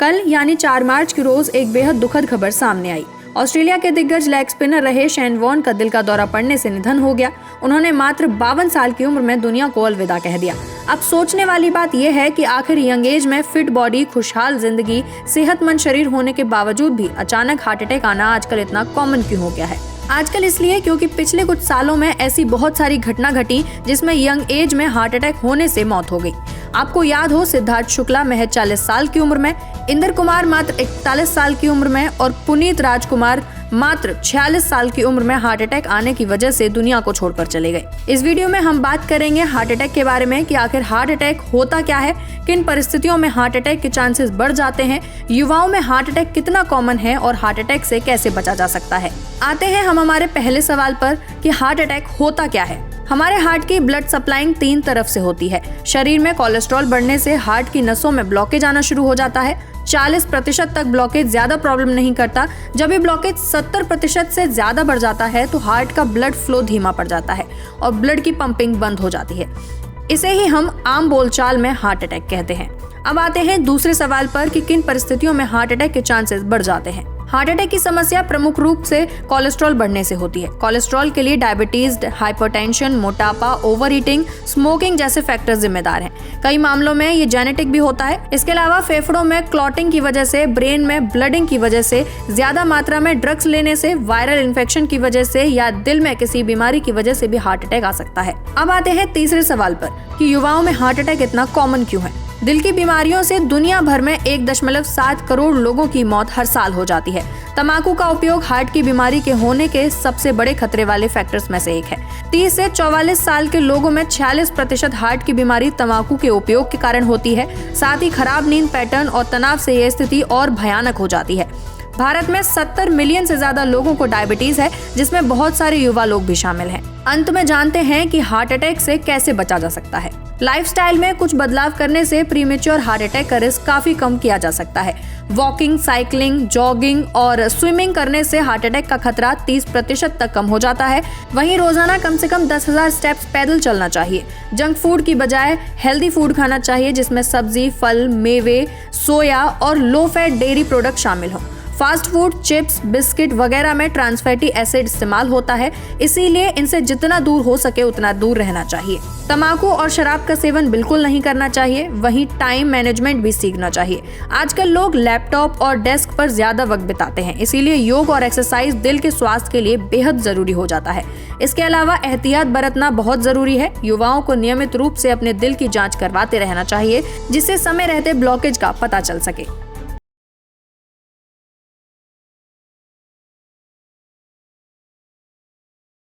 कल यानी 4 मार्च की रोज एक बेहद दुखद खबर सामने आई। ऑस्ट्रेलिया के दिग्गज लेग स्पिनर रहे शेन वॉर्न का दिल का दौरा पड़ने से निधन हो गया। उन्होंने मात्र 52 साल की उम्र में दुनिया को अलविदा कह दिया। अब सोचने वाली बात यह है कि आखिर यंग एज में फिट बॉडी, खुशहाल जिंदगी, सेहतमंद शरीर होने के बावजूद भी अचानक हार्ट अटैक आना आजकल इतना कॉमन क्यों हो गया है? आजकल इसलिए क्योंकि पिछले कुछ सालों में ऐसी बहुत सारी घटना घटी जिसमें यंग एज में हार्ट अटैक होने से मौत हो गई। आपको याद हो, सिद्धार्थ शुक्ला महज 40 साल की उम्र में, इंदर कुमार मात्र 41 साल की उम्र में और पुनीत राजकुमार मात्र 46 साल की उम्र में हार्ट अटैक आने की वजह से दुनिया को छोड़कर चले गए। इस वीडियो में हम बात करेंगे हार्ट अटैक के बारे में कि आखिर हार्ट अटैक होता क्या है, किन परिस्थितियों में हार्ट अटैक के चांसेस बढ़ जाते हैं, युवाओं में हार्ट अटैक कितना कॉमन है और हार्ट अटैक से कैसे बचा जा सकता है। आते हैं हम हमारे पहले सवाल पर कि हार्ट अटैक होता क्या है। हमारे हार्ट की ब्लड सप्लाइंग 3 तरफ से होती है। शरीर में कोलेस्ट्रॉल बढ़ने से हार्ट की नसों में ब्लॉकेज आना शुरू हो जाता है। 40% तक ब्लॉकेज ज्यादा प्रॉब्लम नहीं करता। जब ये ब्लॉकेज 70% से ज्यादा बढ़ जाता है तो हार्ट का ब्लड फ्लो धीमा पड़ जाता है और ब्लड की पंपिंग बंद हो जाती है। इसे ही हम आम बोलचाल में हार्ट अटैक कहते हैं। अब आते हैं दूसरे सवाल पर कि किन परिस्थितियों में हार्ट अटैक के चांसेस बढ़ जाते हैं। हार्ट अटैक की समस्या प्रमुख रूप से कोलेस्ट्रॉल बढ़ने से होती है। कोलेस्ट्रॉल के लिए डायबिटीज, हाइपरटेंशन, मोटापा, ओवर ईटिंग, स्मोकिंग जैसे फैक्टर्स जिम्मेदार हैं। कई मामलों में ये जेनेटिक भी होता है। इसके अलावा फेफड़ों में क्लॉटिंग की वजह से, ब्रेन में ब्लडिंग की वजह से, ज्यादा मात्रा में ड्रग्स लेने से, वायरल इन्फेक्शन की वजह से या दिल में किसी बीमारी की वजह से भी हार्ट अटैक आ सकता है। अब आते हैं तीसरे सवाल पर कि युवाओं में हार्ट अटैक इतना कॉमन क्यों है। दिल की बीमारियों से दुनिया भर में 1.7 करोड़ लोगों की मौत हर साल हो जाती है। तंबाकू का उपयोग हार्ट की बीमारी के होने के सबसे बड़े खतरे वाले फैक्टर्स में से एक है। 30 से 44 साल के लोगों में 46% हार्ट की बीमारी तंबाकू के उपयोग के कारण होती है। साथ ही खराब नींद पैटर्न और तनाव से ये स्थिति और भयानक हो जाती है। भारत में 70 मिलियन से ज्यादा लोगों को डायबिटीज है, जिसमें बहुत सारे युवा लोग भी शामिल हैं। अंत में जानते हैं कि हार्ट अटैक से कैसे बचा जा सकता है। लाइफस्टाइल में कुछ बदलाव करने से प्रीमेच्योर हार्ट अटैक का रिस्क काफी कम किया जा सकता है। वॉकिंग, साइकिलिंग, जॉगिंग और स्विमिंग करने से हार्ट अटैक का खतरा 30% तक कम हो जाता है। वहीं रोजाना कम से कम 10,000 स्टेप्स पैदल चलना चाहिए। जंक फूड की बजाय हेल्दी फूड खाना चाहिए, जिसमें सब्जी, फल, मेवे, सोया और लो फैट डेयरी प्रोडक्ट शामिल हों। फास्ट फूड, चिप्स, बिस्किट वगैरह में ट्रांस फैटी एसिड इस्तेमाल होता है, इसीलिए इनसे जितना दूर हो सके उतना दूर रहना चाहिए। तंबाकू और शराब का सेवन बिल्कुल नहीं करना चाहिए। वहीं टाइम मैनेजमेंट भी सीखना चाहिए। आजकल लोग लैपटॉप और डेस्क पर ज्यादा वक्त बिताते हैं, इसीलिए योग और एक्सरसाइज दिल के स्वास्थ्य के लिए बेहद जरूरी हो जाता है। इसके अलावा एहतियात बरतना बहुत जरूरी है। युवाओं को नियमित रूप से अपने दिल की जाँच करवाते रहना चाहिए, जिससे समय रहते ब्लॉकेज का पता चल सके।